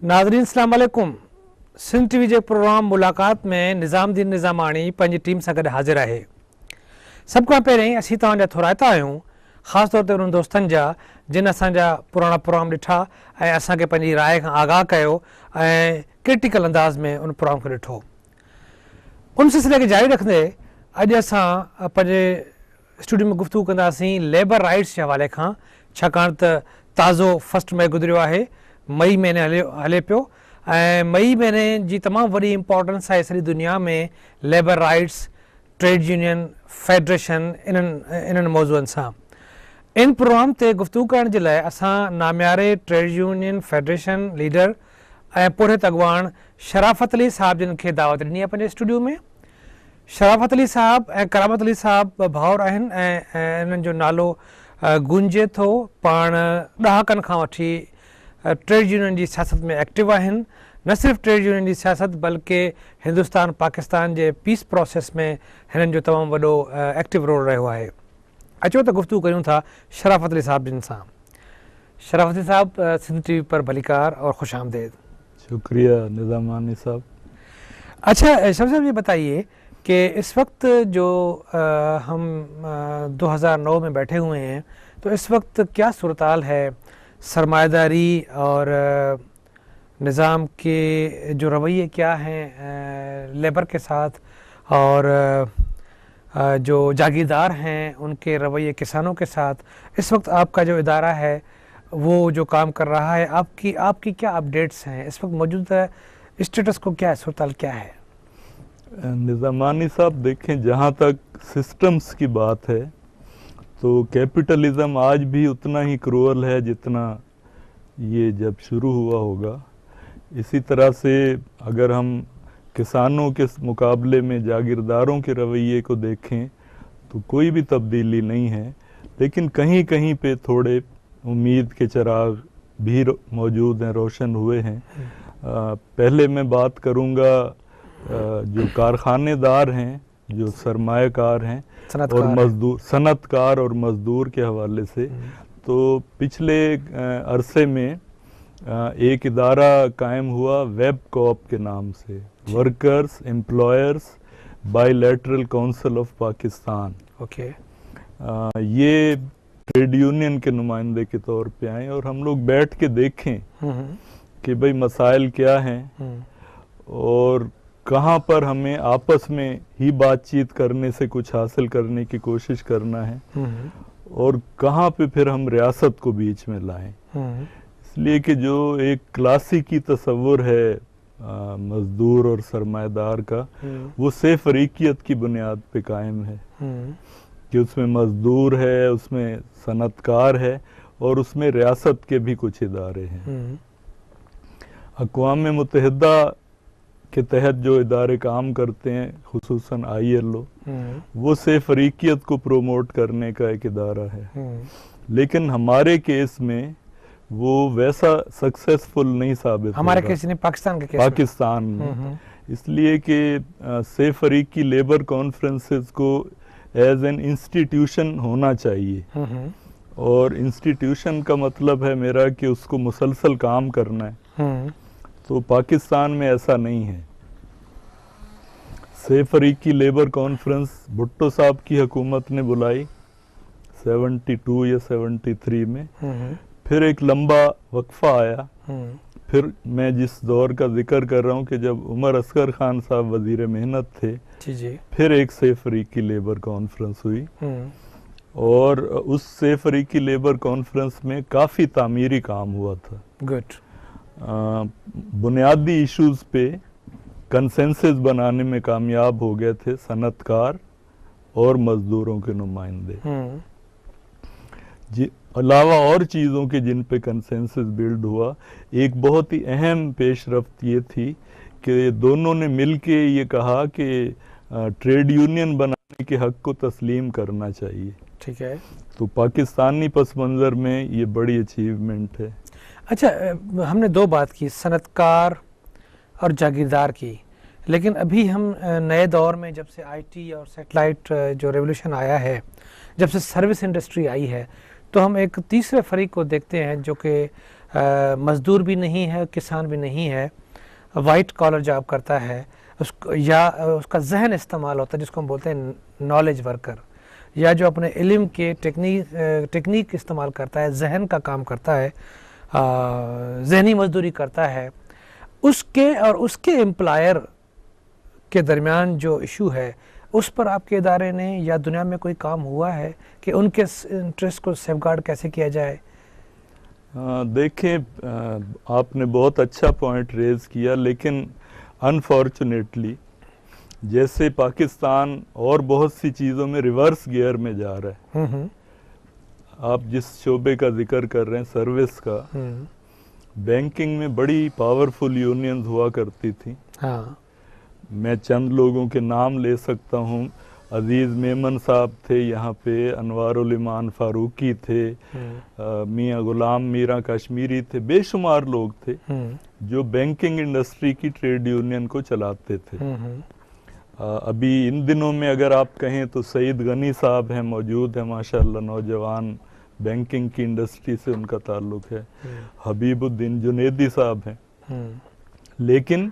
नाज़रीन अस्सलाम वालेकुम। सिंध टीवी जे प्रोग्राम मुलाक़ात में निज़ामुद्दीन निज़ामाणी पंहिंजी टीम सां गॾु हाज़िर आहे। सभ खां पहिरीं असीं तव्हांजा थोराइता आहियूं, ख़ासि तौर ते उन्हनि दोस्तनि जा जिन असांजा पुराणा प्रोग्राम ॾिठा ऐं असांखे पंहिंजी राय खां आगाह कयो ऐं क्रिटिकल अंदाज़ में उन प्रोग्राम खे ॾिठो। उन सिलसिले खे जारी रखंदे अॼु असां पंहिंजे स्टूडियो में गुफ़्तगू कंदासीं लेबर राइट्स जे हवाले खां, छाकाणि त ताज़ो 1 मई गुज़रियो आहे। मई महीने हले पियो ऐं मई महीने जी तमामु वॾी इम्पोर्टेंस आहे सॼी दुनिया में labour rights, trade union, federation, इन्हनि मौज़ूअनि सां। इन प्रोग्राम ते गुफ़्तगू करण जे लाइ असां नामियारे ट्रेड यूनियन फेडरेशन लीडर ऐं पुरहित अॻवान शराफ़त अली साहब जिन खे दावत ॾिनी आहे पंहिंजे स्टूडियो में। शराफ़त अली साहब ऐं करामत अली साहब भाउर आहिनि ऐं इन्हनि जो नालो गूंजे थो। पाण ॾहाकनि खां वठी ट्रेड यूनियन जी सियासत में एक्टिव आहिनि। न सिर्फ़ु ट्रेड यूनियन जी सियासत बल्कि हिंदुस्तान पाकिस्तान जे पीस प्रोसेस में हिननि जो तमामु वॾो एक्टिव रोल रहियो आहे। अचो त गुफ़्तगू कयूं था शराफ़त अली साहब जिन सां। शराफ़त अली साहब, सिंध टीवी पर भलीकार और खुश आमदेद। शुक्रिया निज़ामानी साहब। अच्छा शराफ़त साहब, ये बताइए कि इस वक्त जो हम 2009 में बैठे हुए हैं, तो इस वक्त क्या सूरत-हाल है सरमायादारी और निज़ाम के जो रवैये क्या हैं लेबर के साथ, और जो जागीरदार हैं उनके रवैये किसानों के साथ। इस वक्त आपका जो इदारा है वो जो काम कर रहा है, आपकी क्या अपडेट्स हैं इस वक्त? मौजूदा स्टेटस को क्या है, सूरत-हाल क्या है? निज़ामानी साहब देखें, जहाँ तक सिस्टम्स की बात है तो कैपिटलिज्म आज भी उतना ही क्रूअल है जितना ये जब शुरू हुआ होगा। इसी तरह से अगर हम किसानों के मुकाबले में जागीरदारों के रवैये को देखें तो कोई भी तब्दीली नहीं है, लेकिन कहीं कहीं पे थोड़े उम्मीद के चिराग भी मौजूद हैं, रोशन हुए हैं। पहले मैं बात करूँगा जो कारखानेदार हैं, जो सरमायाकार हैं और मजदूर, सनतकार और मजदूर के हवाले से। तो पिछले अरसे में एक इदारा कायम हुआ वेब कॉप के नाम से, workers employers bilateral council of Pakistan. Okay. ये ट्रेड यूनियन के नुमाइंदे के तौर पे आए और हम लोग बैठ के देखें कि भाई मसाइल क्या हैं और कहाँ पर हमें आपस में ही बातचीत करने से कुछ हासिल करने की कोशिश करना है और कहाँ पे फिर हम रियासत को बीच में लाएं। इसलिए कि जो एक क्लासिकी तस्वुर है मजदूर और सरमायादार का, वो से फरीकियत की बुनियाद पे कायम है कि उसमें मजदूर है, उसमें सनतकार है और उसमें रियासत के भी कुछ इदारे हैं। अक़वाम मुत्तहिदा के तहत जो इदारे काम करते हैं, खुसूसन ILO, वो से फरीकियत को प्रोमोट करने का एक इदारा है, लेकिन हमारे केस में वो वैसा सक्सेसफुल नहीं साबित। हमारे केस नहीं, पाकिस्तान के केस पाकिस्तान में इसलिए कि से फरीकी लेबर कॉन्फ्रेंसेस को एज एन इंस्टीट्यूशन होना चाहिए, और इंस्टीट्यूशन का मतलब है मेरा कि उसको मुसलसल काम करना है। तो पाकिस्तान में ऐसा नहीं है। से फरीकी लेबर कॉन्फ्रेंस भुट्टो साहब की हुकूमत ने बुलाई 72 या 73 में, फिर एक लंबा वक्फा आया। फिर मैं जिस दौर का जिक्र कर रहा हूँ कि जब उमर असगर खान साहब वजीर मेहनत थे, फिर एक से फरीकी लेबर कॉन्फ्रेंस हुई और उस से फरीकी लेबर कॉन्फ्रेंस में काफ़ी तामीरी काम हुआ था। गुड। बुनियादी इश्यूज पे कंसेंसस बनाने में कामयाब हो गए थे सनतकार और मजदूरों के नुमाइंदे। अलावा और चीज़ों के जिन पे कंसेंसस बिल्ड हुआ, एक बहुत ही अहम पेशरफ्त ये थी कि दोनों ने मिलके ये कहा कि ट्रेड यूनियन बनाने के हक को तस्लीम करना चाहिए। ठीक है। तो पाकिस्तानी पस मंज़र में ये बड़ी अचीवमेंट है। अच्छा, हमने दो बात की, सनतकार और जागीरदार की, लेकिन अभी हम नए दौर में जब से IT और सेटेलाइट जो रेवोल्यूशन आया है, जब से सर्विस इंडस्ट्री आई है, तो हम एक तीसरे फरीक को देखते हैं जो कि मज़दूर भी नहीं है, किसान भी नहीं है, वाइट कॉलर जॉब करता है, उसको या उसका जहन इस्तेमाल होता है जिसको हम बोलते हैं नॉलेज वर्कर, या जो अपने इल्म के टेक्निक इस्तेमाल करता है, जहन का काम करता है, जहनी मजदूरी करता है, उसके और उसके एम्प्लॉयर के दरमियान जो इशू है उस पर आपके इदारे ने या दुनिया में कोई काम हुआ है कि उनके इंटरेस्ट को सेफगार्ड कैसे किया जाए? देखें, आपने बहुत अच्छा पॉइंट रेज किया, लेकिन अनफॉर्चुनेटली जैसे पाकिस्तान और बहुत सी चीज़ों में रिवर्स गियर में जा रहा है। आप जिस शोबे का जिक्र कर रहे हैं, सर्विस का, बैंकिंग में बड़ी पावरफुल यूनियंस हुआ करती थी। हाँ। मैं चंद लोगों के नाम ले सकता हूँ। अजीज़ मेमन साहब थे यहाँ पे, अनवारुल ईमान फारूकी थे, मियाँ गुलाम मीरा कश्मीरी थे, बेशुमार लोग थे जो बैंकिंग इंडस्ट्री की ट्रेड यूनियन को चलाते थे। अभी इन दिनों में अगर आप कहें तो सईद गनी साहब हैं, मौजूद हैं माशाल्लाह, नौजवान, बैंकिंग की इंडस्ट्री से उनका ताल्लुक है। हबीबुद्दीन जुनेदी साहब हैं। लेकिन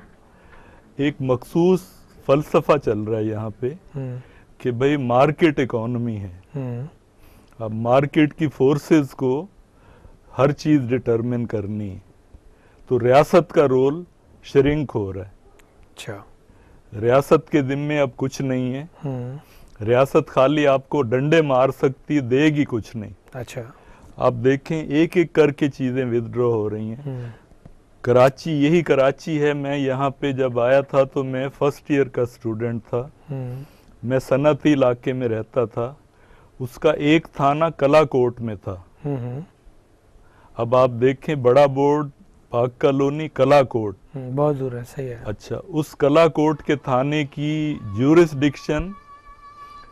एक मखसूस फलसफा चल रहा है यहाँ पे कि भाई मार्केट इकोनॉमी है, अब मार्केट की फोर्सेस को हर चीज़ डिटरमिन करनी है, तो रियासत का रोल श्रिंक हो रहा है। अच्छा। रियासत के जिम्मे अब कुछ नहीं है। रियासत खाली आपको डंडे मार सकती, देगी कुछ नहीं। अच्छा। आप देखें एक एक करके चीज़ें विदड्रॉ हो रही हैं। कराची, यही कराची है, मैं यहाँ पे जब आया था तो मैं फर्स्ट ईयर का स्टूडेंट था। मैं सनती इलाके में रहता था। उसका एक थाना कलाकोट में था। अब आप देखें बड़ा बोर्ड, पाक कॉलोनी, कलाकोट, बहुत दूर है। सही है। अच्छा, उस कलाकोट के थाने की ज्यूरिसडिक्शन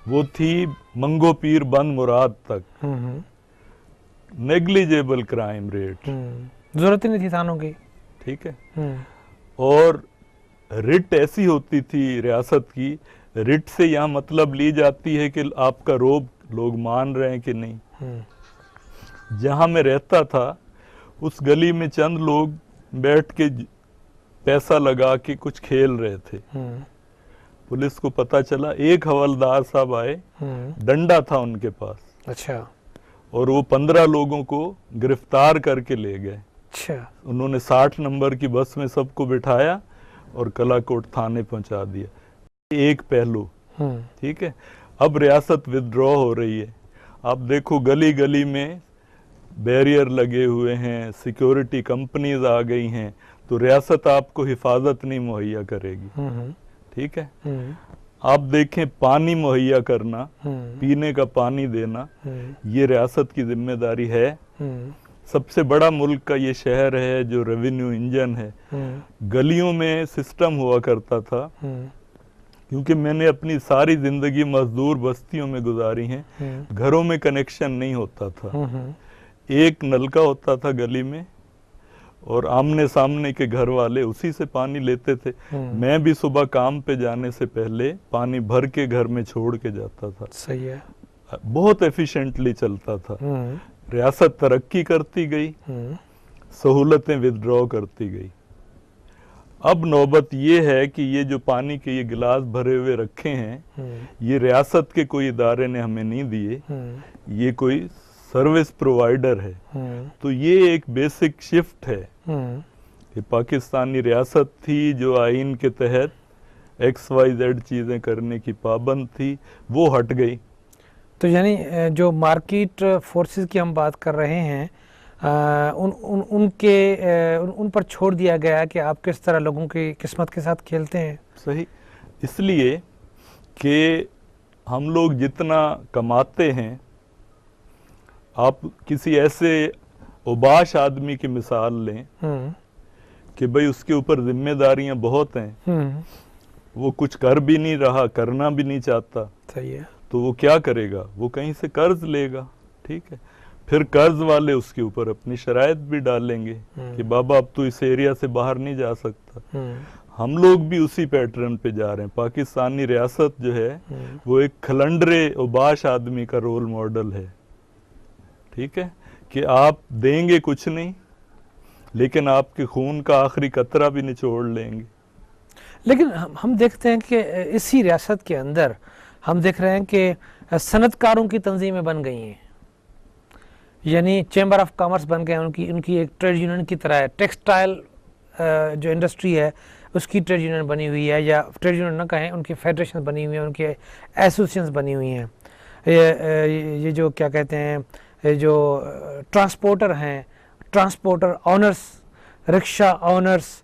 वो थी मंगो पीर बंद मुराद तक। नेग्लिजेबल क्राइम रेट, जरूरत ही नहीं थी थानों की। ठीक है। और रिट ऐसी होती थी रियासत की, रिट से यहाँ मतलब ली जाती है कि आपका रोब लोग मान रहे हैं कि नहीं। जहाँ मैं रहता था उस गली में चंद लोग बैठ के पैसा लगा के कुछ खेल रहे थे। पुलिस को पता चला, एक हवलदार साहब आए, डंडा था उनके पास। अच्छा। और वो 15 लोगों को गिरफ्तार करके ले गए। अच्छा। उन्होंने 60 नंबर की बस में सबको बिठाया और कलाकोट थाने पहुंचा दिया। एक पहलू, ठीक है। अब रियासत विदड्रॉ हो रही है। आप देखो गली गली में बैरियर लगे हुए हैं, सिक्योरिटी कंपनीज आ गई हैं, तो रियासत आपको हिफाजत नहीं मुहैया करेगी। ठीक है। आप देखें पानी मुहैया करना, पीने का पानी देना, ये रियासत की जिम्मेदारी है। सबसे बड़ा मुल्क का ये शहर है जो रेवेन्यू इंजन है। गलियों में सिस्टम हुआ करता था, क्योंकि मैंने अपनी सारी जिंदगी मजदूर बस्तियों में गुजारी है। घरों में कनेक्शन नहीं होता था, एक नलका होता था गली में और आमने सामने के घर वाले उसी से पानी लेते थे। मैं भी सुबह काम पे जाने से पहले पानी भर के घर में छोड़ के जाता था। सही है। बहुत एफिशिएंटली चलता था। रियासत तरक्की करती गई, सहूलतें विदड्रॉ करती गई। अब नौबत ये है कि ये जो पानी के ये गिलास भरे हुए रखे हैं, ये रियासत के कोई इदारे ने हमें नहीं दिए, ये कोई सर्विस प्रोवाइडर है। तो ये एक बेसिक शिफ्ट है कि पाकिस्तानी रियासत थी जो आइन के तहत XYZ चीज़ें करने की पाबंद थी, वो हट गई। तो यानी जो मार्केट फोर्सेस की हम बात कर रहे हैं, उन पर छोड़ दिया गया कि आप किस तरह लोगों की किस्मत के साथ खेलते हैं। सही, इसलिए कि हम लोग जितना कमाते हैं, आप किसी ऐसे उबाश आदमी की मिसाल लें कि भाई उसके ऊपर जिम्मेदारियां बहुत हैं, वो कुछ कर भी नहीं रहा, करना भी नहीं चाहता। सही है। तो वो क्या करेगा? वो कहीं से कर्ज लेगा। ठीक है। फिर कर्ज वाले उसके ऊपर अपनी शराइत भी डालेंगे कि बाबा अब तो इस एरिया से बाहर नहीं जा सकता। हम लोग भी उसी पैटर्न पे जा रहे हैं। पाकिस्तानी रियासत जो है वो एक खलंडरे उबाश आदमी का रोल मॉडल है। ठीक है, कि आप देंगे कुछ नहीं, लेकिन आपके खून का आखिरी कतरा भी निचोड़ लेंगे। लेकिन हम देखते हैं कि इसी रियासत के अंदर हम देख रहे हैं कि सनतकारों की तंजीमें बन गई हैं, यानी चैम्बर ऑफ कॉमर्स बन गए, उनकी एक ट्रेड यूनियन की तरह है। टेक्सटाइल जो इंडस्ट्री है उसकी ट्रेड यूनियन बनी हुई है, या ट्रेड यूनियन ना कहें, उनकी फेडरेशन बनी हुई है, उनकी एसोसिएशन बनी हुई हैं। ये जो क्या कहते हैं, ये जो ट्रांसपोर्टर हैं, transporter owners, rickshaw owners,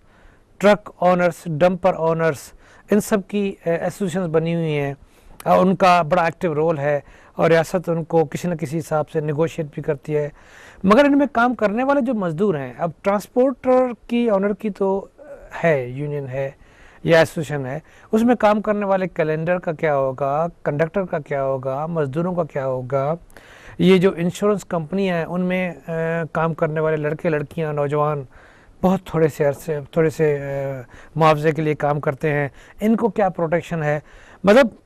truck owners, dumper owners, इन सब की एसोसिएशन बनी हुई हैं और उनका बड़ा एक्टिव रोल है और रियासत उनको किसी न किसी हिसाब से नेगोशिएट भी करती है। मगर इनमें काम करने वाले जो मज़दूर हैं, अब ट्रांसपोर्टर की ऑनर की तो है यूनियन है या एसोसिएशन है, उसमें काम करने वाले कैलेंडर का क्या होगा, कंडक्टर का क्या होगा, मज़दूरों का क्या होगा, ये जो इंश्योरेंस कंपनी है उनमें काम करने वाले लड़के लड़कियां नौजवान बहुत थोड़े से मुआवजे के लिए काम करते हैं, इनको क्या प्रोटेक्शन है। मतलब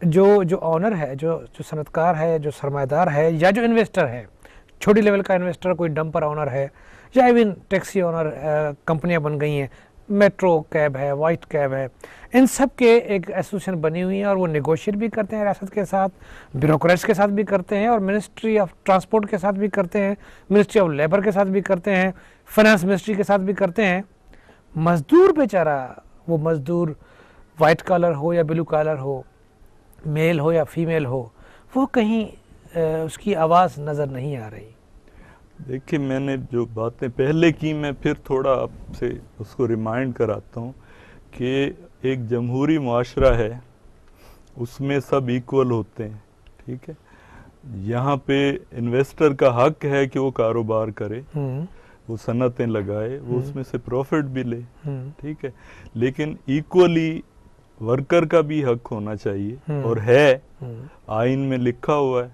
जो ऑनर है, जो सनतकार है, जो सरमाएदार है, या जो इन्वेस्टर है, छोटी लेवल का इन्वेस्टर, कोई डंपर ऑनर है या इवन टैक्सी ऑनर, कंपनियां बन गई हैं, मेट्रो कैब है, वाइट कैब है, इन सब के एक एसोसिएशन बनी हुई है और वो नेगोशिएट भी करते हैं रियासत के साथ, ब्यूरोक्रेट्स के साथ भी करते हैं और मिनिस्ट्री ऑफ ट्रांसपोर्ट के साथ भी करते हैं, मिनिस्ट्री ऑफ लेबर के साथ भी करते हैं, फाइनेंस मिनिस्ट्री के साथ भी करते हैं। मज़दूर बेचारा, वो मज़दूर वाइट कॉलर हो या ब्लू कॉलर हो, मेल हो या फीमेल हो, वो कहीं उसकी आवाज़ नज़र नहीं आ रही। देखिए, मैंने जो बातें पहले की, मैं फिर थोड़ा आपसे उसको रिमाइंड कराता हूँ कि एक जमहूरी मुआशरा है, उसमें सब इक्वल होते हैं, ठीक है। यहाँ पे इन्वेस्टर का हक है कि वो कारोबार करे, वो सनतें लगाए, वो उसमें से प्रॉफिट भी ले, ठीक है। लेकिन इक्वली वर्कर का भी हक होना चाहिए और है, आइन में लिखा हुआ है।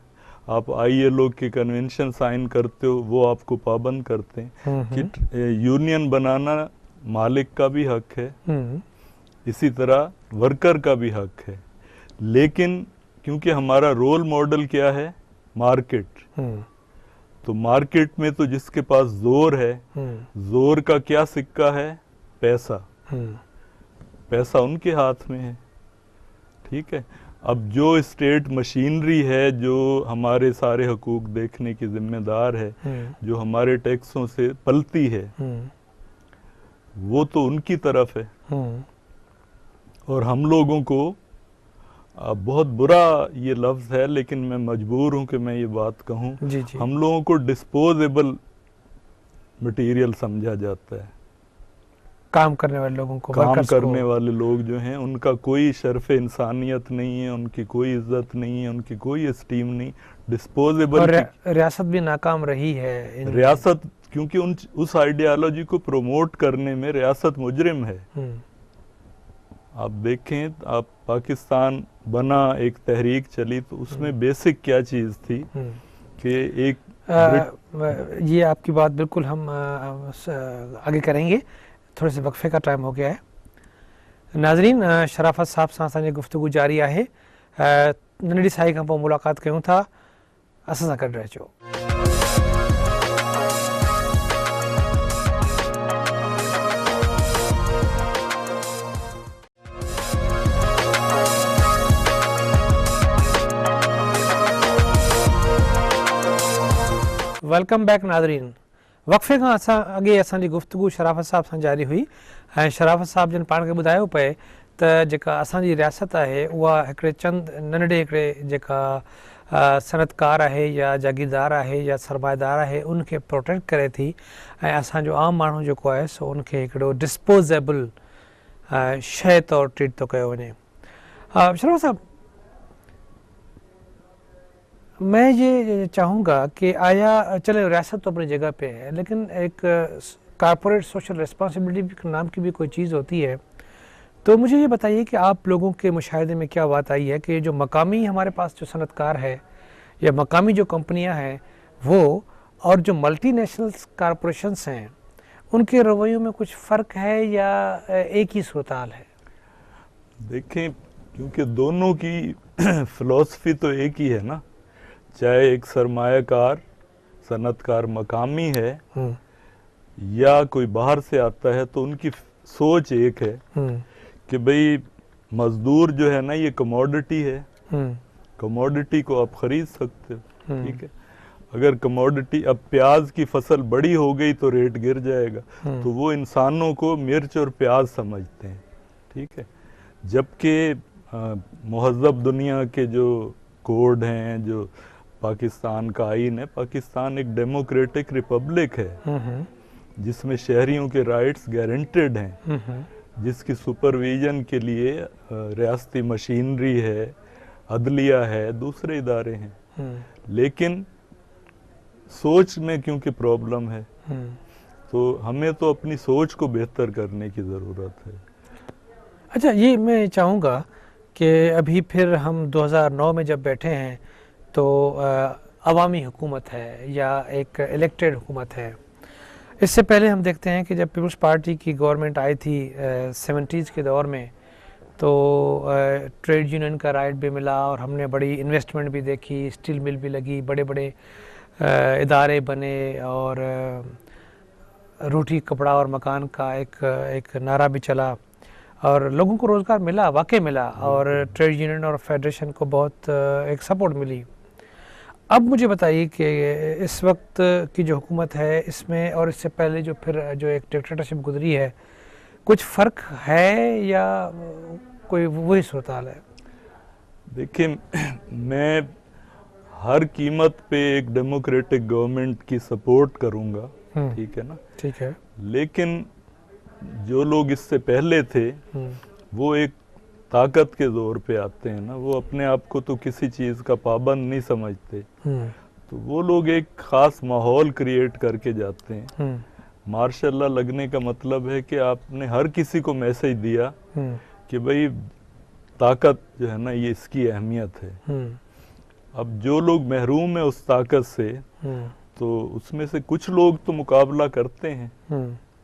आप ILO के कन्वेंशन साइन करते हो, वो आपको पाबंद करते हैं कि यूनियन बनाना मालिक का भी हक है, इसी तरह वर्कर का भी हक है। लेकिन क्योंकि हमारा रोल मॉडल क्या है, मार्केट, तो मार्केट में तो जिसके पास जोर है, जोर का क्या सिक्का है, पैसा, पैसा उनके हाथ में है, ठीक है। अब जो स्टेट मशीनरी है, जो हमारे सारे हकूक देखने की जिम्मेदार है, जो हमारे टैक्सों से पलती है, वो तो उनकी तरफ है। और हम लोगों को, बहुत बुरा ये लफ्ज़ है लेकिन मैं मजबूर हूं कि मैं ये बात कहूं, हम लोगों को डिस्पोजेबल मटेरियल समझा जाता है। काम करने वाले लोगों को, काम करने वाले लोग जो हैं, उनका कोई शर्फ इंसानियत नहीं है, उनकी कोई इज्जत नहीं है, उनकी कोई एस्टीम नहीं, डिस्पोजेबल। और रियासत भी नाकाम रही है, रियासत, क्योंकि उस आइडियालॉजी को प्रमोट करने में रियासत मुजरिम है। आप देखें, आप पाकिस्तान बना, एक तहरीक चली, तो उसमें बेसिक क्या चीज़ थी कि एक ये आपकी बात बिल्कुल हम आगे करेंगे, थोड़े से वक्फे का टाइम हो गया है। नाज़रीन, शराफत साहब सां असांजी गुफ्तगू जारी है। नंढड़ी साई खां पोइ मुलाक़ात कयूं था, असां सां गॾु रहिजो। वेलकम बैक नाज़रीन। वक़्फ़े खां अॻे असांजी गुफ्तगू शराफत साहब सां जारी हुई ऐं शराफत साहब जन पाण खे ॿुधायो पए त जेका असांजी रियासत आहे उहा हिकिड़े चंद नंढड़े हिकिड़े जेका सनतकार आहे या जागीरदार आहे या सरमाएदार आहे उनखे प्रोटेक्ट करे थी, ऐं असांजो आम माण्हू जेको आहे सो उनखे हिकिड़ो डिस्पोजेबल शइ तौरु ट्रीट थो कयो वञे। शराफत साहब, मैं ये चाहूँगा कि आया, चले रियासत तो अपनी जगह पे है, लेकिन एक कॉर्पोरेट सोशल रिस्पॉन्सिबिलिटी नाम की भी कोई चीज़ होती है। तो मुझे ये बताइए कि आप लोगों के मुशाहिदे में क्या बात आई है कि जो मकामी हमारे पास जो सनतकार है या मकामी जो कंपनियां हैं वो, और जो मल्टीनेशनल कॉरपोरेशंस हैं, उनके रवैयों में कुछ फ़र्क है या एक ही सूरत-हाल है? देखें, क्योंकि दोनों की फ़िलॉसफी तो एक ही है ना, चाहे एक सरमायाकार सनतकार मकामी है या कोई बाहर से आता है तो उनकी सोच एक है कि भाई मजदूर जो है ना ये कमोडिटी है, कमोडिटी को आप खरीद सकते हो, ठीक है। अगर कमोडिटी, अब प्याज की फसल बड़ी हो गई तो रेट गिर जाएगा, तो वो इंसानों को मिर्च और प्याज समझते हैं, ठीक है। जबकि मुहज़्ज़ब दुनिया के जो कोड हैं, जो पाकिस्तान का आईन है, पाकिस्तान एक डेमोक्रेटिक रिपब्लिक है जिसमें शहरियों के राइट्स गारंटेड हैं, जिसकी सुपरविजन के लिए रियासती मशीनरी है, अदलिया है, दूसरे इदारे हैं। लेकिन सोच में क्योंकि प्रॉब्लम है, तो हमें तो अपनी सोच को बेहतर करने की ज़रूरत है। अच्छा, ये मैं चाहूँगा कि अभी फिर हम 2009 में जब बैठे हैं तो अवामी हुकूमत है या एक इलेक्टेड हुकूमत है। इससे पहले हम देखते हैं कि जब पीपल्स पार्टी की गवर्नमेंट आई थी 70s के दौर में, तो ट्रेड यूनियन का राइट भी मिला और हमने बड़ी इन्वेस्टमेंट भी देखी, स्टील मिल भी लगी, बड़े बड़े इदारे बने और रोटी कपड़ा और मकान का एक नारा भी चला और लोगों को रोज़गार मिला, वाकई मिला, और ट्रेड यूनियन और फेडरेशन को बहुत एक सपोर्ट मिली। अब मुझे बताइए कि इस वक्त की जो हुकूमत है इसमें और इससे पहले जो फिर जो एक डिक्टेटरशिप गुजरी है, कुछ फ़र्क है या कोई वही सूरत हाल है? देखिए, मैं हर कीमत पे एक डेमोक्रेटिक गवर्नमेंट की सपोर्ट करूंगा, ठीक है ना, ठीक है। लेकिन जो लोग इससे पहले थे वो एक ताकत के जोर पे आते हैं ना, वो अपने आप को तो किसी चीज़ का पाबंद नहीं समझते, तो वो लोग एक ख़ास माहौल क्रिएट करके जाते हैं। मार्शल लॉ लगने का मतलब है कि आपने हर किसी को मैसेज दिया कि भाई ताकत जो है ना ये इसकी अहमियत है। अब जो लोग महरूम है उस ताकत से, तो उसमें से कुछ लोग तो मुकाबला करते हैं,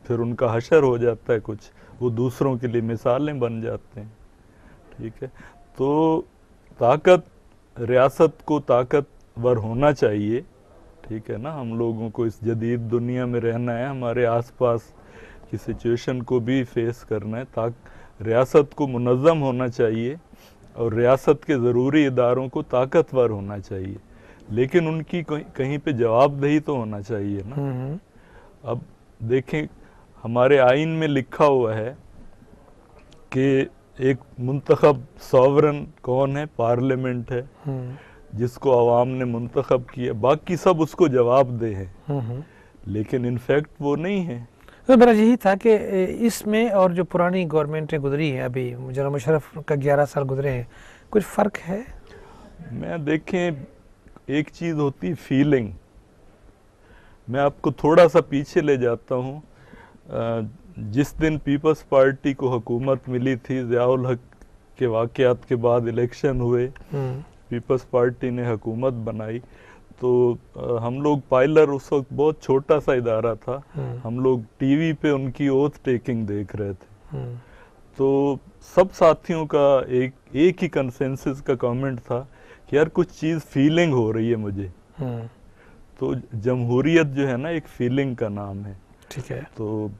फिर उनका हशर हो जाता है, कुछ वो दूसरों के लिए मिसालें बन जाते हैं, ठीक है। तो ताकत, रियासत को ताकतवर होना चाहिए, ठीक है ना। हम लोगों को इस जदीद दुनिया में रहना है, हमारे आसपास की सिचुएशन को भी फेस करना है, रियासत को मुनज़्ज़म होना चाहिए और रियासत के ज़रूरी इदारों को ताकतवर होना चाहिए, लेकिन उनकी कहीं पे जवाबदेही तो होना चाहिए ना। अब देखें, हमारे आइन में लिखा हुआ है कि एक मुंतखब सॉवरन कौन है? पार्लियामेंट है, जिसको अवाम ने मुंतखब किया, बाकी सब उसको जवाबदेह हैं, लेकिन इनफैक्ट वो नहीं है। तो मेरा यही था कि इसमें और जो पुरानी गवर्नमेंटें गुजरी हैं, अभी जनाब मुशर्रफ का 11 साल गुजरे हैं, कुछ फ़र्क है? मैं देखें, एक चीज़ होती है फीलिंग। मैं आपको थोड़ा सा पीछे ले जाता हूँ। जिस दिन पीपल्स पार्टी को हुकूमत मिली थी, ज़ियाउल हक के वाक़यात के बाद इलेक्शन हुए, पीपल्स पार्टी ने हुकूमत बनाई, तो हम लोग पायलर, उस वक्त बहुत छोटा सा इदारा था, हम लोग टीवी पे उनकी ओथ टेकिंग देख रहे थे, तो सब साथियों का एक ही कंसेंसस का कमेंट था कि यार कुछ चीज़ फीलिंग हो रही है मुझे। तो जमहूरियत जो है ना एक फीलिंग का नाम है, ठीक है। तो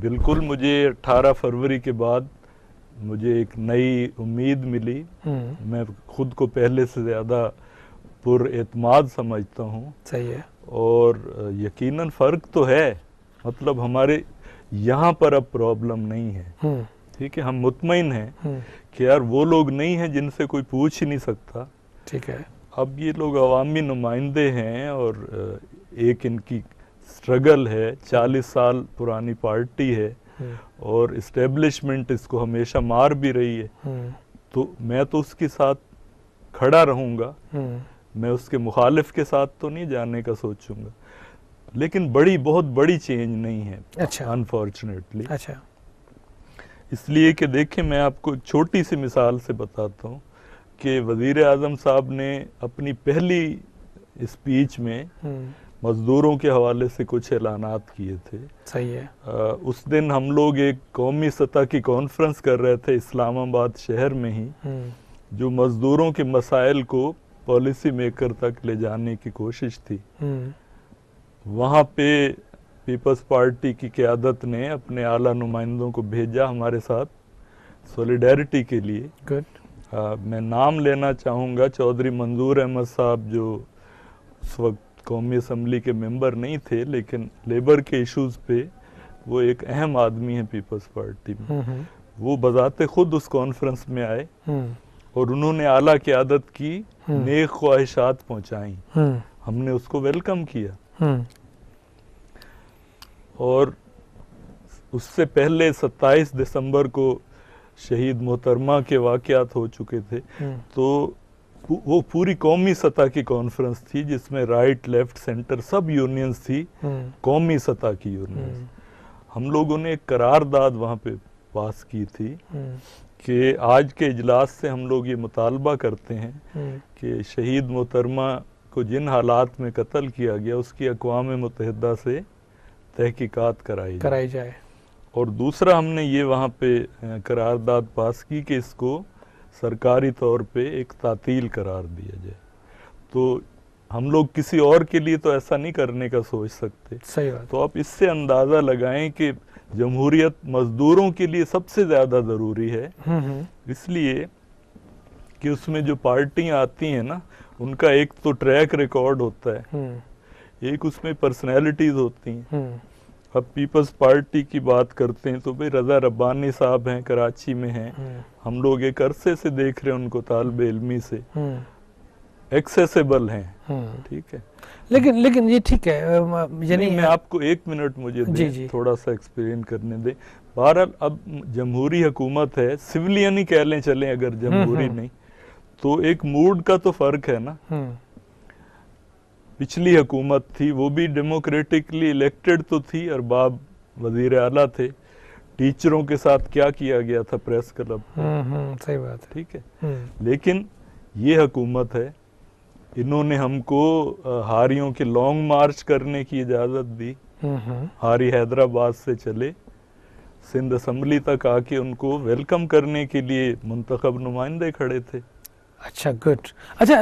बिल्कुल मुझे 18 फरवरी के बाद मुझे एक नई उम्मीद मिली। मैं खुद को पहले से ज़्यादा पुरएतमाद समझता हूँ। सही है। और यकीनन फ़र्क तो है, मतलब हमारे यहाँ पर अब प्रॉब्लम नहीं है, ठीक है। हम मुतमईन हैं कि यार वो लोग नहीं हैं जिनसे कोई पूछ ही नहीं सकता, ठीक है। अब ये लोग अवामी नुमाइंदे हैं और एक इनकी स्ट्रगल है, 40 साल पुरानी पार्टी है और इस्टेब्लिशमेंट इसको हमेशा मार भी रही है, तो मैं तो उसके साथ खड़ा रहूँगा, मैं उसके मुखालिफ के साथ तो नहीं जाने का सोचूंगा, लेकिन बहुत बड़ी चेंज नहीं है। अच्छा। अनफॉर्चुनेटली। अच्छा। इसलिए कि देखें, मैं आपको एक छोटी सी मिसाल से बताता हूँ कि वज़ीर आज़म साहब ने अपनी पहली स्पीच में मज़दूरों के हवाले से कुछ ऐलानात किए थे। सही है। उस दिन हम लोग एक कौमी सतह की कॉन्फ्रेंस कर रहे थे इस्लामाबाद शहर में ही, जो मज़दूरों के मसाइल को पॉलिसी मेकर तक ले जाने की कोशिश थी। वहाँ पे पीपल्स पार्टी की क़यादत ने अपने आला नुमाइंदों को भेजा हमारे साथ सॉलिडेरिटी के लिए। गुड। मैं नाम लेना चाहूँगा, चौधरी मंजूर अहमद साहब जो उस वक्त कौमी असम्बली के मेंबर नहीं थे, लेकिन लेबर के इश्यूज़ पे वो एक अहम आदमी है पीपल्स पार्टी में। वो बजाते खुद उस कॉन्फ्रेंस में आए और उन्होंने आला क़यादत की नेक ख्वाहिशात पहुँचाई। हमने उसको वेलकम किया। और उससे पहले 27 दिसंबर को शहीद मोहतरमा के वाक़यात हो चुके थे, तो वो पूरी कौमी सतह की कॉन्फ्रेंस थी जिसमें राइट लेफ्ट सेंटर सब यूनियंस थी, कौमी सतह की यूनियंस। हम लोगों ने एक करारदाद वहाँ पे पास की थी कि आज के इजलास से हम लोग ये मुतालबा करते हैं कि शहीद मोहतरमा को जिन हालात में कत्ल किया गया उसकी अक़वाम मुत्तहिदा से तहकीकात कराई जाए। और दूसरा हमने ये वहाँ पे करारदाद पास की कि इसको सरकारी तौर पे एक तातील करार दिया जाए। तो हम लोग किसी और के लिए तो ऐसा नहीं करने का सोच सकते। सही बात। तो आप इससे अंदाज़ा लगाएं कि जमहूरियत मजदूरों के लिए सबसे ज़्यादा ज़रूरी है, इसलिए कि उसमें जो पार्टियां आती हैं ना, उनका एक तो ट्रैक रिकॉर्ड होता है, एक उसमें पर्सनैलिटीज़ होती हैं। अब पीपल्स पार्टी की बात करते हैं तो भाई रज़ा रब्बानी साहब हैं, कराची में हैं, हम लोग एक अरसे से देख रहे हैं उनको तालिबे इल्मी से, एक्सेसिबल हैं, ठीक है। लेकिन ये ठीक है, यानी मैं आपको 1 मिनट मुझे दे, थोड़ा सा एक्सप्लेन करने दे। बहरहाल अब जमहूरी हुकूमत है, सिविलियन ही कह लें चलें, अगर जमहूरी नहीं तो एक मूड का तो फर्क है ना। पिछली हुकूमत थी वो भी डेमोक्रेटिकली इलेक्टेड तो थी, अरबाब वजीर आला थे। टीचरों के साथ क्या किया गया था प्रेस क्लब, सही बात है, ठीक है। लेकिन ये हुकूमत है, इन्होंने हमको हारियों के लॉन्ग मार्च करने की इजाज़त दी। हारी हैदराबाद से चले सिंध असम्बली तक आके उनको वेलकम करने के लिए मुंतखब नुमाइंदे खड़े थे। अच्छा, गुड। अच्छा,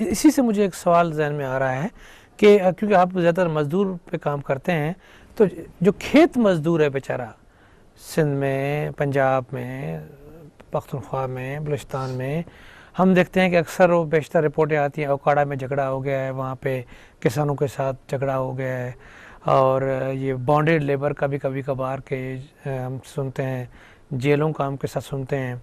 इसी से मुझे एक सवाल ज़हन में आ रहा है कि क्योंकि आप ज़्यादातर मज़दूर पे काम करते हैं, तो जो खेत मज़दूर है बेचारा, सिंध में, पंजाब में, पख्तूनख्वा में, बलूचिस्तान में, हम देखते हैं कि अक्सर वो बेशतर रिपोर्टें आती हैं ओकाड़ा में झगड़ा हो गया है, वहाँ पे किसानों के साथ झगड़ा हो गया है, और ये बॉन्डेड लेबर का भी कभी कभार के हम सुनते हैं, जेलों का हम के साथ सुनते हैं।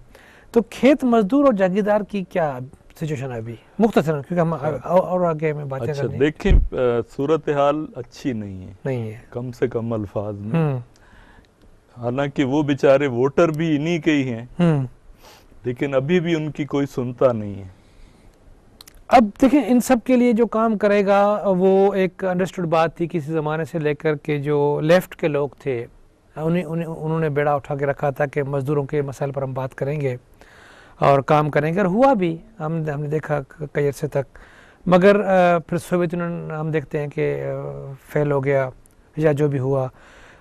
तो खेत मजदूर और जागीरदार की क्या सिचुएशन है अभी मुख्तसरन, क्योंकि हम और आगे में बातें अच्छा, करनी। देखें सूरत हाल अच्छी नहीं है, कम से कम अल्फाज में। हालांकि वो बेचारे वोटर भी इन्हीं के ही हैं, लेकिन अभी भी उनकी कोई सुनता नहीं है। अब देखें, इन सब के लिए जो काम करेगा वो एक अंडरस्टूड बात थी किसी ज़माने से लेकर के, जो लेफ़्ट के लोग थे उन्होंने बेड़ा उठा के रखा था कि मज़दूरों के मसाइल पर हम बात करेंगे और काम करेंगे, और हुआ भी। हमने देखा कई अरसे तक, मगर फिर सोवियत यूनियन हम देखते हैं कि फेल हो गया या जो भी हुआ।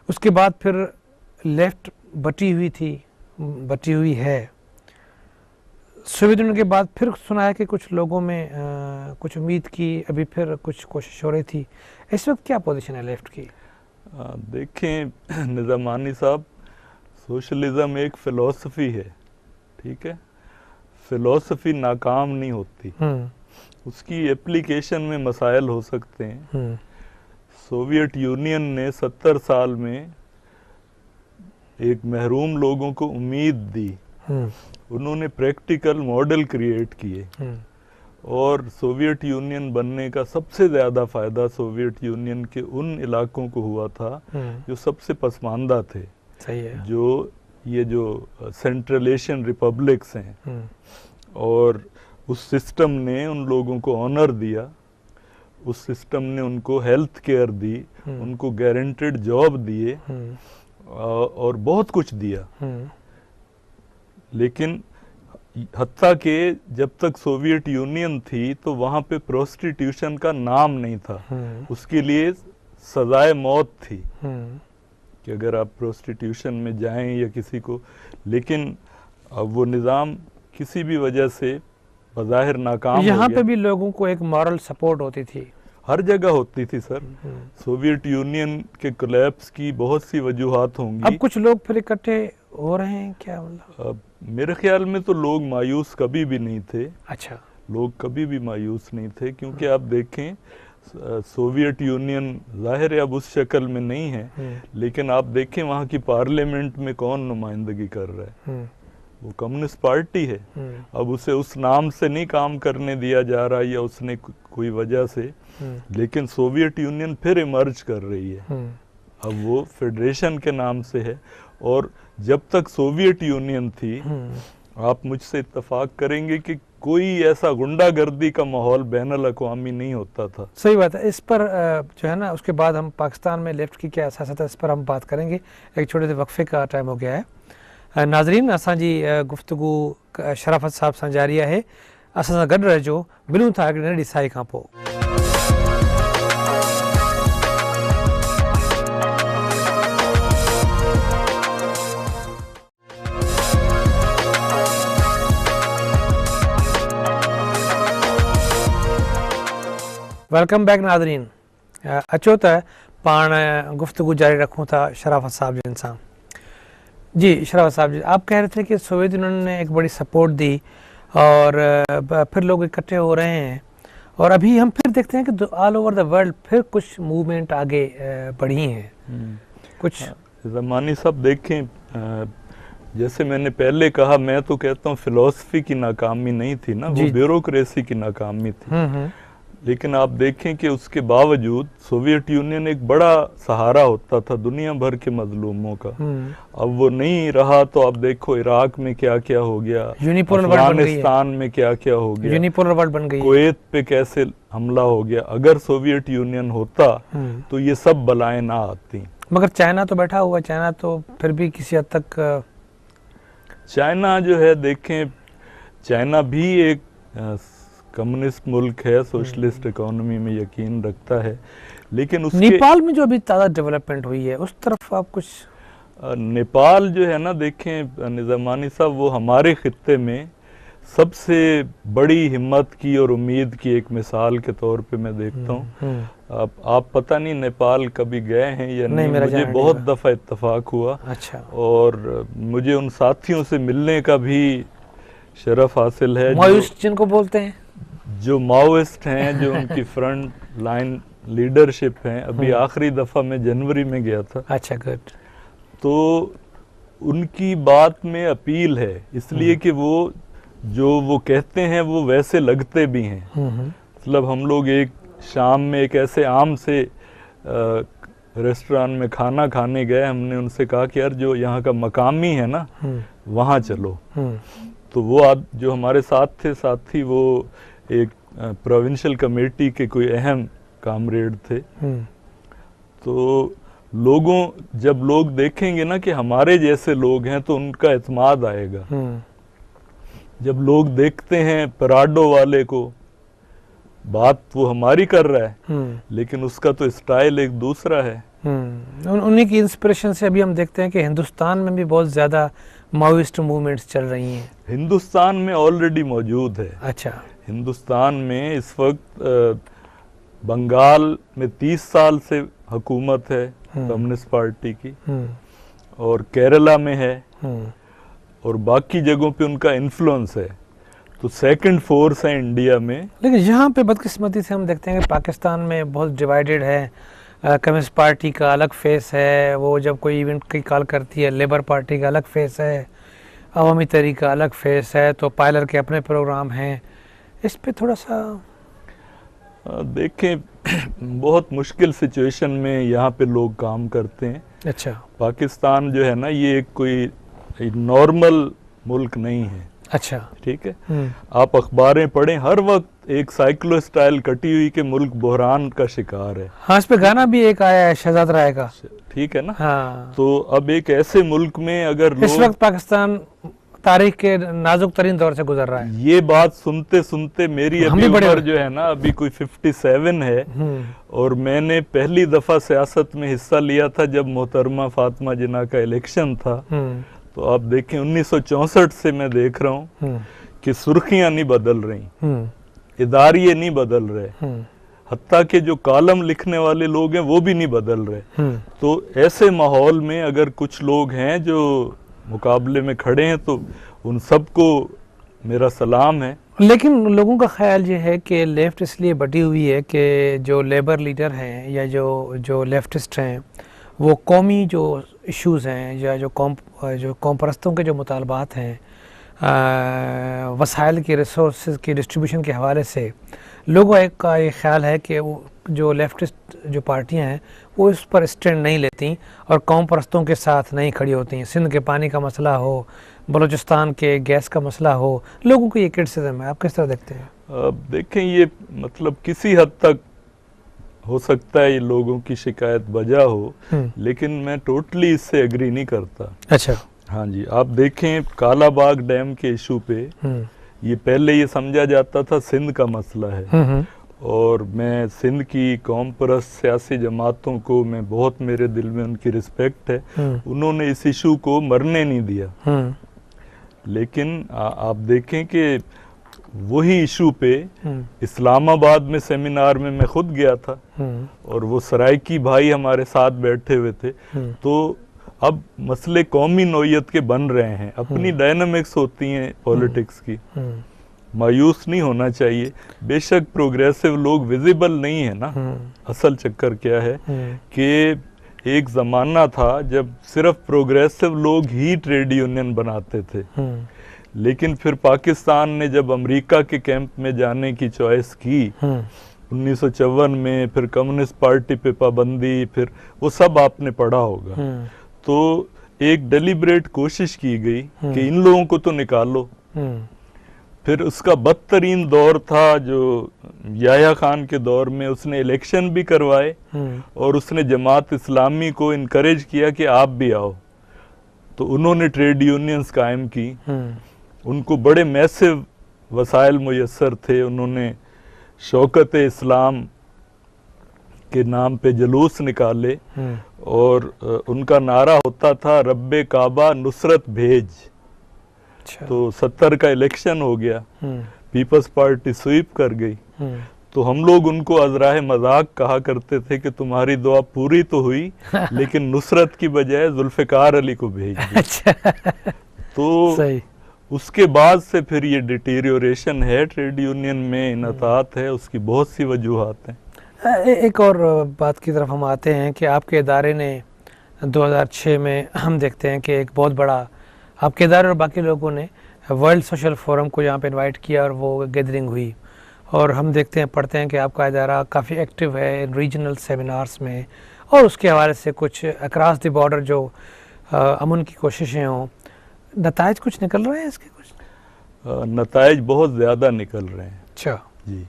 उसके बाद फिर लेफ़्ट बटी हुई है। सोवियत यूनियन के बाद फिर सुना है कि कुछ लोगों में कुछ उम्मीद की, अभी फिर कुछ कोशिश हो रही थी। इस वक्त क्या पोजीशन है लेफ़्ट की? देखें निज़ामानी साहब, सोशलिज़म एक फ़िलॉसफी है, ठीक है। फ़िलॉसफी नाकाम नहीं होती, उसकी एप्लीकेशन में मसाइल हो सकते हैं। सोवियत यूनियन ने 70 साल में एक महरूम लोगों को उम्मीद दी, उन्होंने प्रैक्टिकल मॉडल क्रिएट किए, और सोवियत यूनियन बनने का सबसे ज़्यादा फ़ायदा सोवियत यूनियन के उन इलाकों को हुआ था जो सबसे पसमानदा थे। सही है। जो सेंट्रल एशियन रिपब्लिक्स हैं, और उस सिस्टम ने उन लोगों को ऑनर दिया, उस सिस्टम ने उनको हेल्थ केयर दी, उनको गारंटेड जॉब दिए, और बहुत कुछ दिया। लेकिन हत्ता के जब तक सोवियत यूनियन थी तो वहाँ पे प्रोस्टिट्यूशन का नाम नहीं था, उसके लिए सजाए मौत थी कि अगर आप प्रोस्टिट्यूशन में जाएं या किसी को। लेकिन अब वो निज़ाम किसी भी वजह से बज़ाहिर नाकाम हो गया। यहाँ पे भी लोगों को एक मॉरल सपोर्ट होती थी, हर जगह होती थी सर। सोवियत यूनियन के कोलैप्स की बहुत सी वजूहात होंगी। अब कुछ लोग फिर इकट्ठे हो रहे हैं क्या, मतलब? मेरे ख्याल में तो लोग मायूस कभी भी नहीं थे। अच्छा। लोग कभी भी मायूस नहीं थे, क्योंकि आप देखें सोवियत यूनियन जाहिर है अब उस शक्ल में नहीं है, लेकिन आप देखें वहाँ की पार्लियामेंट में कौन नुमाइंदगी कर रहा है, वो कम्युनिस्ट पार्टी है। अब उसे उस नाम से नहीं काम करने दिया जा रहा या उसने कोई वजह से, लेकिन सोवियत यूनियन फिर इमर्ज कर रही है। अब वो फेडरेशन के नाम से है, और जब तक सोवियत यूनियन थी, आप मुझसे इत्तेफाक करेंगे कि कोई ऐसा गुंडागर्दी का माहौल बैनुल अक़वामी नहीं होता था। सही बात है। इस पर जो है ना, उसके बाद हम पाकिस्तान में लेफ्ट की क्या सियासत है, इस पर हम बात करेंगे। एक छोटे से वक्फे का टाइम हो गया है। नाज़रीन, असांजी गुफ्तगू शराफत साहब सां जारी है। असां सां गॾु रहिजो। मिलूं था हिकिड़ी नंढड़ी साई खां पोइ। वेलकम बैक नाज़रीन। अचो त पाण गुफ्तगू जारी रखूँ था शराफत साहब जिन सां। जी शराफत साहब जी, आप कह रहे थे कि सोवियत यूनियन ने एक बड़ी सपोर्ट दी और फिर लोग इकट्ठे हो रहे हैं, और अभी हम फिर देखते हैं कि ऑल ओवर द वर्ल्ड फिर कुछ मूवमेंट आगे बढ़ी हैं कुछ। ज़मानी साहब देखें, जैसे मैंने पहले कहा, मैं तो कहता हूँ फिलॉसफी की नाकामी नहीं थी ना, वो ब्यूरोक्रेसी की नाकामी थी। लेकिन आप देखें कि उसके बावजूद सोवियत यूनियन एक बड़ा सहारा होता था दुनिया भर के मजलूमों का। अब वो नहीं रहा, तो आप देखो इराक में क्या क्या हो गया, अफगानिस्तान में क्या क्या हो गया, यूनिपोलर वर्ल्ड बन गई, कुवैत पे कैसे हमला हो गया। अगर सोवियत यूनियन होता तो ये सब बलाएं ना आती। मगर चाइना तो बैठा हुआ, चाइना तो फिर भी किसी हद तक, चाइना जो है देखें, चाइना भी एक कम्युनिस्ट मुल्क है, सोशलिस्ट इकोनॉमी में यकीन रखता है, लेकिन उसके नेपाल में जो अभी ताज़ा डेवलपमेंट हुई है उस तरफ आप कुछ? नेपाल जो है ना, देखें निज़ामानी साहब, वो हमारे खित्ते में सबसे बड़ी हिम्मत की और उम्मीद की एक मिसाल के तौर पे मैं देखता हूँ। आप पता नहीं नेपाल कभी गए हैं या नहीं, मुझे बहुत दफ़ा इत्तेफाक हुआ। अच्छा। और मुझे उन साथियों से मिलने का भी शरफ हासिल है, माओइस्ट जिनको बोलते हैं, जो माओइस्ट हैं, जो उनकी फ्रंट लाइन लीडरशिप हैं। अभी आखिरी दफ़ा मैं जनवरी में गया था। अच्छा, गुड। तो उनकी बात में अपील है, इसलिए कि वो कहते हैं वो वैसे लगते भी हैं। मतलब हम लोग एक शाम में एक ऐसे आम से रेस्टोरेंट में खाना खाने गए, हमने उनसे कहा कि यार जो यहाँ का मकामी है ना, वहाँ चलो। तो वो जो हमारे साथ थे साथी, वो एक प्रोविंशियल कमेटी के कोई अहम कामरेड थे। तो जब लोग देखेंगे ना कि हमारे जैसे लोग हैं, तो उनका एतमाद आएगा। जब लोग देखते हैं पराडो वाले को, बात वो हमारी कर रहा है, लेकिन उसका तो स्टाइल एक दूसरा है। उन्हीं की इंस्पिरेशन से अभी हम देखते हैं कि हिंदुस्तान में भी बहुत ज़्यादा माओइस्ट मूवमेंट्स चल रही हैं। हिंदुस्तान में ऑलरेडी मौजूद है। अच्छा। हिंदुस्तान में इस वक्त बंगाल में 30 साल से हुकूमत है कम्युनिस्ट पार्टी की, और केरला में है, और बाकी जगहों पे उनका इन्फ्लुएंस है। तो सेकंड फोर्स है इंडिया में। लेकिन यहाँ पे बदकिस्मती से हम देखते हैं कि पाकिस्तान में बहुत डिवाइडेड है। कम्युनिस्ट पार्टी का अलग फेस है, वो जब कोई इवेंट की कॉल करती है, लेबर पार्टी का अलग फेस है, अवामी तहरीक का अलग फेस है, तो पायलर के अपने प्रोग्राम हैं। इस पे थोड़ा सा देखें, बहुत मुश्किल सिचुएशन में यहाँ पे लोग काम करते हैं। अच्छा। पाकिस्तान जो है ना, ये कोई नॉर्मल मुल्क नहीं है। अच्छा, ठीक है। आप अखबारें पढ़ें, हर वक्त एक साइक्लो स्टाइल कटी हुई के मुल्क बहरान का शिकार है। हाँ, इस पे गाना भी एक आया है शहजाद राय का। ठीक है ना। हाँ। तो अब एक ऐसे मुल्क में अगर इस वक्त पाकिस्तान तारीख के नाजुक तरीन दौर से गुजर रहा है। ये बात सुनते सुनते मेरी अभी उम्र जो है ना, अभी कोई 57 है, और मैंने पहली दफा सियासत में हिस्सा लिया था जब मोहतरमा फातिमा जिन्ना का इलेक्शन था। तो आप देखें 1964 से मैं देख रहा हूँ कि सुर्खियां नहीं बदल रही, इदारिये नहीं बदल रहे, हत्ता के जो कॉलम लिखने वाले लोग हैं वो भी नहीं बदल रहे। तो ऐसे माहौल में अगर कुछ लोग हैं जो मुकाबले में खड़े हैं तो उन सबको मेरा सलाम है। लेकिन लोगों का ख्याल ये है कि लेफ्ट इसलिए बटी हुई है कि जो लेबर लीडर हैं या जो लेफ्टिस्ट हैं वो कौमी जो इश्यूज़ हैं या जो कौम परस्तों के जो मुतालबात हैं, वसाइल के रिसोर्स की डिस्ट्रीब्यूशन के हवाले से लोगों का ये ख्याल है कि वो जो लेफ्टिस्ट जो पार्टियां हैं वो इस पर स्टैंड नहीं लेती और कौम परस्तों के साथ नहीं खड़ी होती हैं। सिंध के पानी का मसला हो, बलूचिस्तान के गैस का मसला हो, लोगों को ये क्रिटिसिज्म है। आप किस तरह देखते हैं? अब देखें, ये मतलब किसी हद तक हो सकता है ये लोगों की शिकायत वजह हो, लेकिन मैं टोटली इससे एग्री नहीं करता। अच्छा। हाँ जी, आप देखें कालाबाग डैम के इशू पे ये पहले ये समझा जाता था सिंध का मसला है, और मैं सिंध की कौम परस्त सियासी जमातों को मैं बहुत, मेरे दिल में उनकी रिस्पेक्ट है, उन्होंने इस इशू को मरने नहीं दिया। लेकिन आप देखें कि वही इशू पे इस्लामाबाद में सेमिनार में मैं खुद गया था और वो सराइकी भाई हमारे साथ बैठे हुए थे। तो अब मसले कौमी नौयत के बन रहे हैं, अपनी डायनामिक्स होती हैं पॉलिटिक्स की, मायूस नहीं होना चाहिए। बेशक प्रोग्रेसिव लोग विजिबल नहीं है ना। असल चक्कर क्या है कि एक जमाना था जब सिर्फ प्रोग्रेसिव लोग ही ट्रेड यूनियन बनाते थे, लेकिन फिर पाकिस्तान ने जब अमेरिका के कैंप में जाने की चॉइस की 1954 में, फिर कम्युनिस्ट पार्टी पे पाबंदी, फिर वो सब आपने पढ़ा होगा। तो एक डेलिब्रेट कोशिश की गई कि इन लोगों को तो निकालो। फिर उसका बदतरीन दौर था जो याह्या खान के दौर में, उसने इलेक्शन भी करवाए और उसने जमात इस्लामी को इनकरेज किया कि आप भी आओ। तो उन्होंने ट्रेड यूनियंस कायम की, उनको बड़े मैसिव वसाइल मुयस्सर थे, उन्होंने शौकत इस्लाम के नाम पे जुलूस निकाले और उनका नारा होता था रब्बे काबा नुसरत भेज। तो 70 का इलेक्शन हो गया, पीपल्स पार्टी स्वीप कर गई। तो हम लोग उनको अजराह मजाक कहा करते थे कि तुम्हारी दुआ पूरी तो हुई लेकिन नुसरत की बजाय जुल्फिकार अली को भेज दी। तो सही। उसके बाद से फिर ये डिटीरियोरेशन है ट्रेड यूनियन में, इनतात है, उसकी बहुत सी वजूहात हैं। एक और बात की तरफ हम आते हैं कि आपके इदारे ने 2006 में हम देखते हैं कि एक बहुत बड़ा आपके इदारे और बाकी लोगों ने वर्ल्ड सोशल फोरम को यहाँ पे इनवाइट किया और वो गैदरिंग हुई, और हम देखते हैं पढ़ते हैं कि आपका इदारा काफ़ी एक्टिव है रीजनल सेमिनार्स में, और उसके हवाले से कुछ अक्रॉस द बॉर्डर जो अमन की कोशिशें हों, नताइज कुछ निकल रहे हैं इसके? कुछ नताइज बहुत ज़्यादा निकल रहे हैं। अच्छा जी,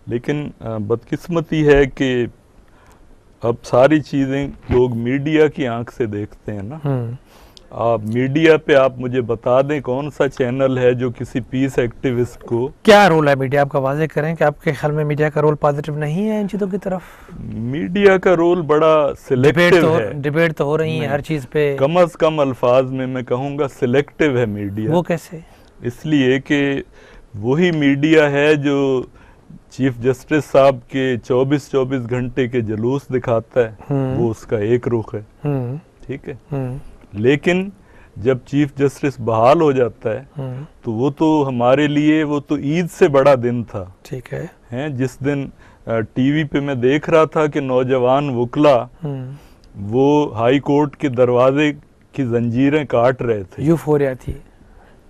लेकिन बदकिस्मती है कि अब सारी चीज़ें लोग मीडिया की आंख से देखते हैं ना। आप मीडिया पे आप मुझे बता दें कौन सा चैनल है जो किसी पीस एक्टिविस्ट को, क्या रोल है मीडिया, आपका वाज़े करें कि आपके ख्याल में मीडिया का रोल पॉजिटिव नहीं है इन चीज़ों की तरफ? मीडिया का रोल बड़ा सिलेक्टिव है। डिबेट तो हो रही है हर चीज़ पे, कम अज कम अल्फाज में मैं कहूँगा सिलेक्टिव है मीडिया। वो कैसे? इसलिए कि वही मीडिया है जो चीफ जस्टिस साहब के 24-24 घंटे के जुलूस दिखाता है, वो उसका एक रुख है, ठीक है। लेकिन जब चीफ जस्टिस बहाल हो जाता है तो वो तो हमारे लिए वो तो ईद से बड़ा दिन था, ठीक है, हैं जिस दिन टीवी पे मैं देख रहा था कि नौजवान वकला वो हाई कोर्ट के दरवाजे की जंजीरें काट रहे थे, यूफोरिया थी।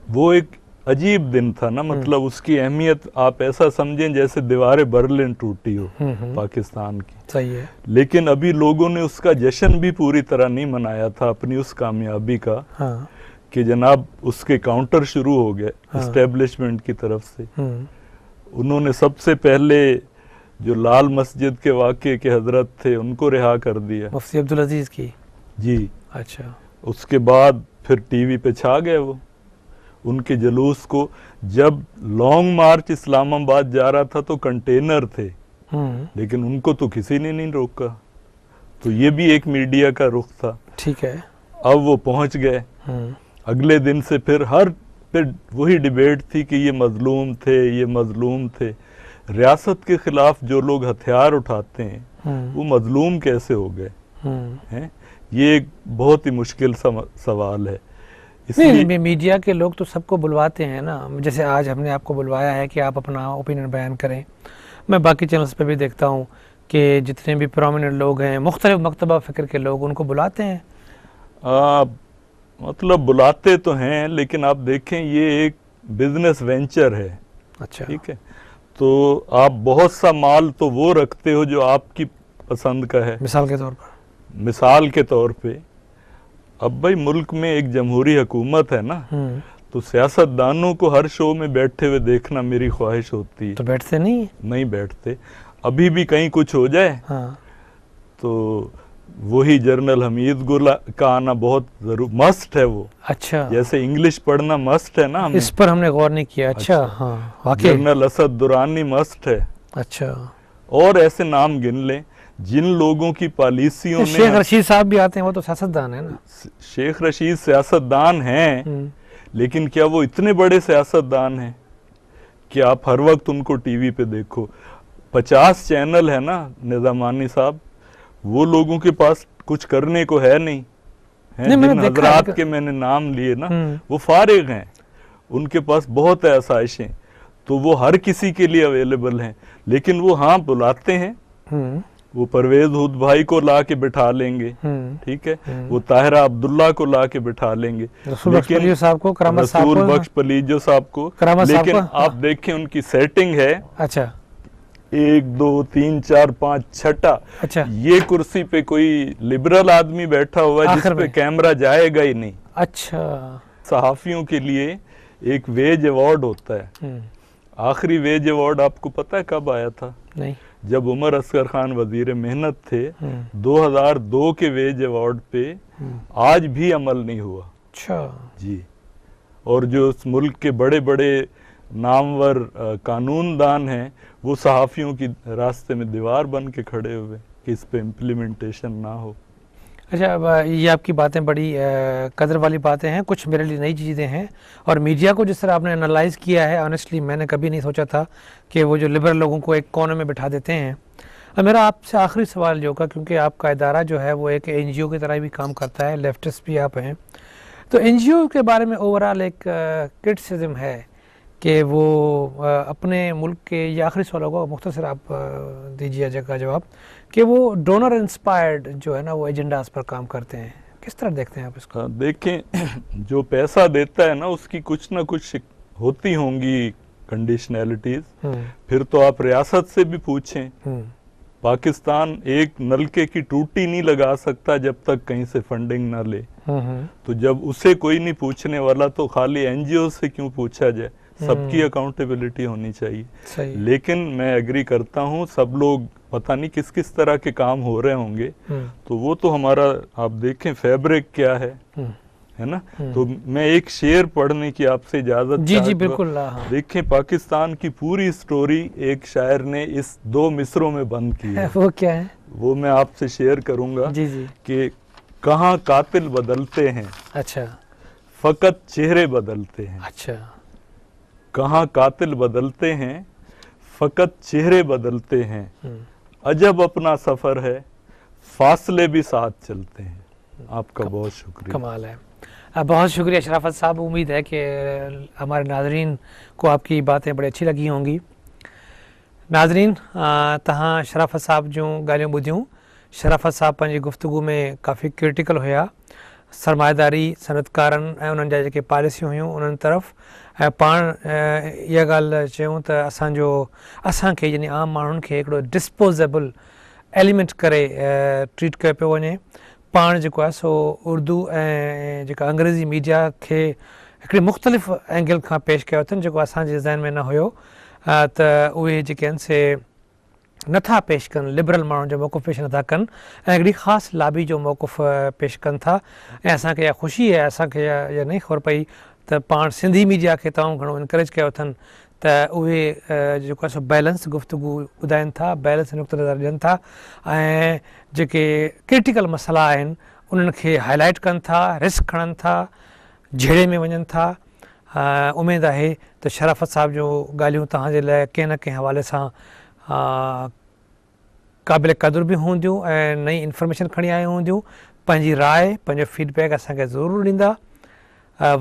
वो एक अजीब दिन था ना, मतलब उसकी अहमियत आप ऐसा समझें जैसे दीवारें बर्लिन टूटी हो पाकिस्तान की। सही है। लेकिन अभी लोगों ने उसका जश्न भी पूरी तरह नहीं मनाया था अपनी उस कामयाबी का। हाँ। कि जनाब उसके काउंटर शुरू हो गए एस्टेब्लिशमेंट की तरफ से। उन्होंने सबसे पहले जो लाल मस्जिद के वाक़े के हजरत थे उनको रिहा कर दिया, मुफ्ती अब्दुल अजीज की। जी अच्छा। उसके बाद फिर टीवी पे छा गए वो उनके जुलूस को। जब लॉन्ग मार्च इस्लामाबाद जा रहा था तो कंटेनर थे, लेकिन उनको तो किसी ने नहीं रोका। तो ये भी एक मीडिया का रुख था। ठीक है। अब वो पहुंच गए। अगले दिन से फिर वही डिबेट थी कि ये मजलूम थे, ये मजलूम थे। रियासत के खिलाफ जो लोग हथियार उठाते हैं वो मजलूम कैसे हो गए हैं? ये एक बहुत ही मुश्किल सवाल है। नहीं, मीडिया के लोग तो सबको बुलवाते हैं ना, जैसे आज हमने आपको बुलवाया है कि आप अपना ओपिनियन बयान करें। मैं बाकी चैनल्स पे भी देखता हूँ कि जितने भी प्रोमिनेंट लोग हैं, मुख्तलिफ मकतबा फ़िक्र के लोग, उनको बुलाते हैं। मतलब बुलाते तो हैं, लेकिन आप देखें ये एक बिजनेस वेंचर है। अच्छा, ठीक है, तो आप बहुत सा माल तो वो रखते हो जो आपकी पसंद का है। मिसाल के तौर पे अब भाई मुल्क में एक जमहूरी हुकूमत है ना, तो सियासतदानों को हर शो में बैठे हुए देखना मेरी ख्वाहिश होती है। तो बैठते नहीं बैठते। अभी भी कहीं कुछ हो जाए तो वही जनरल हमीद गुल का आना बहुत जरूर मस्ट है वो। अच्छा, जैसे इंग्लिश पढ़ना मस्ट है ना, इस पर हमने गौर नहीं किया। अच्छा, हाँ, जनरल असद दुरानी मस्ट है। अच्छा, और ऐसे नाम गिन लें जिन लोगों की पॉलिसियों में। शेख रशीद साहब भी आते हैं, वो तो सियासतदान है ना। शेख रशीद सियासतदान हैं, लेकिन क्या वो इतने बड़े सियासतदान हैं कि आप हर वक्त उनको टीवी पे देखो? 50 चैनल है ना निजामानी साहब, वो लोगों के पास कुछ करने को है नहीं है। जिन हजरात के मैंने नाम लिए ना, वो फारिग हैं, उनके पास बहुत है आसाइशें, तो वो हर किसी के लिए अवेलेबल हैं। लेकिन वो हाँ बुलाते हैं, वो परवेज हुद भाई को ला के बिठा लेंगे, ठीक है, वो ताहिरा अब्दुल्ला को ला के बिठा लेंगे, रसूल बख्श पलीजो साहब को, लेकिन आप देखें उनकी सेटिंग है। अच्छा, 1 2 3 4 5 6। अच्छा, ये कुर्सी पे कोई लिबरल आदमी बैठा हुआ है जिस पे कैमरा जाएगा ही नहीं। अच्छा, सहाफियों के लिए एक वेज अवार्ड होता है। आखिरी वेज अवार्ड आपको पता है कब आया था? नहीं। जब उमर असगर खान वजीर मेहनत थे, 2002 के वेज अवार्ड पे आज भी अमल नहीं हुआ। अच्छा जी। और जो उस मुल्क के बड़े बड़े नामवर कानूनदान हैं, वो सहाफियों की रास्ते में दीवार बन के खड़े हुए कि इस पे इम्प्लीमेंटेशन ना हो। अच्छा, ये आपकी बातें बड़ी कदर वाली बातें हैं, कुछ मेरे लिए नई चीज़ें हैं। और मीडिया को जिस तरह आपने एनालाइज किया है, ऑनेस्टली मैंने कभी नहीं सोचा था कि वो जो लिबरल लोगों को एक कोने में बिठा देते हैं। और मेरा आपसे आखिरी सवाल जो का, क्योंकि आपका इदारा जो है वो एक NGO की तरह भी काम करता है, लेफ्टिस्ट भी आप हैं, तो NGO के बारे में ओवरऑल एक क्रिटिसिज्म है कि वो अपने मुल्क के, या आखिरी सवालों को मुख्तसर आप दीजिए जगह जवाब, कि वो डोनर इंस्पायर्ड जो है ना वो एजेंडास पर काम करते हैं। किस तरह देखते हैं आप इसको? देखें, जो पैसा देता है ना उसकी कुछ ना कुछ होती होंगी कंडीशनैलिटीज। फिर तो आप रियासत से भी पूछें। पाकिस्तान एक नलके की टूटी नहीं लगा सकता जब तक कहीं से फंडिंग ना ले। तो जब उसे कोई नहीं पूछने वाला तो खाली NGO से क्यों पूछा जाए? सबकी अकाउंटेबिलिटी होनी चाहिए। लेकिन मैं एग्री करता हूँ, सब लोग पता नहीं किस किस तरह के काम हो रहे होंगे, तो वो तो हमारा, आप देखें फैब्रिक क्या है ना। तो मैं एक शेर पढ़ने की आपसे इजाजत। जी बिल्कुल। देखें, पाकिस्तान की पूरी स्टोरी एक शायर ने इस 2 मिसरों में बंद की है। वो क्या है? वो मैं आपसे शेयर करूंगा कि कहाँ कातिल बदलते हैं, अच्छा, फकत चेहरे बदलते हैं। अच्छा, कहाँ कातिल बदलते हैं, फकत चेहरे बदलते हैं, अजब अपना सफर है, फासले भी साथ चलते हैं। आपका बहुत शुक्रिया। कमाल है, बहुत शुक्रिया शराफत साहब। उम्मीद है कि हमारे नाजरीन को आपकी बातें बड़ी अच्छी लगी होंगी। नाजरीन, तहाँ शराफत साहब जो ॻाल्हियूं ॿुधियूं, शराफत साहब पंहिंजी गुफ्तगू में काफ़ी क्रिटिकल हुआ सरमाएदारी, सनतकारनि ऐं उन्हनि जा जेके पॉलिसियूं हुयूं उन्हनि तरफ़। ऐं पाण इहा ॻाल्हि चयूं त असांखे यानी आम माण्हुनि खे हिकिड़ो डिस्पोजेबल एलिमेंट करे ट्रीट कयो पियो वञे। पाण जेको आहे सो उर्दू ऐं जेका अंग्रेज़ी मीडिया खे हिकिड़े मुख़्तलिफ़ एंगल खां पेश कयो अथनि, जेको असांजे ज़हन में न हुयो। त उहे जेके आहिनि से नथा पेश कनि, लिबरल माण्हुनि जो मौक़िफ़ पेश नथा कनि ऐं हिकिड़ी ख़ासि लाबी जो मौक़िफ़ पेश कनि था। ऐं असांखे इहा ख़ुशी आहे, असांखे इहा नहीं ख़बर पई त पाण सिंधी मीडिया खे तमामु घणो इनकरेज कयो अथनि त उहे जेको आहे सो बैलेंस गुफ़्तगू ॿुधाइनि था, बैलेंस नुक़्ते नज़र ॾियनि था ऐं जेके क्रिटिकल मसइला आहिनि उन्हनि खे हाईलाइट कनि था, रिस्क खणनि था, झेड़े में वञनि था उमेद आहे त शराफ़त साहब जो ॻाल्हियूं तव्हांजे लाइ कंहिं न कंहिं हवाले सां क़ाबिल क़दुरु बि हूंदियूं ऐं नई इंफॉर्मेशन खणी आयूं हूंदियूं। पंहिंजी राय पंहिंजो फीडबैक असांखे ज़रूरु ॾींदा।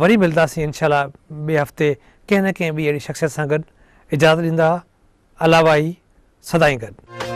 वरी मिलंदासीं इंशाल्लाह ॿिए हफ़्ते कंहिं न कंहिं ॿी अहिड़ी शख़्सियत सां गॾु। इजाज़त ॾींदा। अलाह वाही सदाईं गॾु।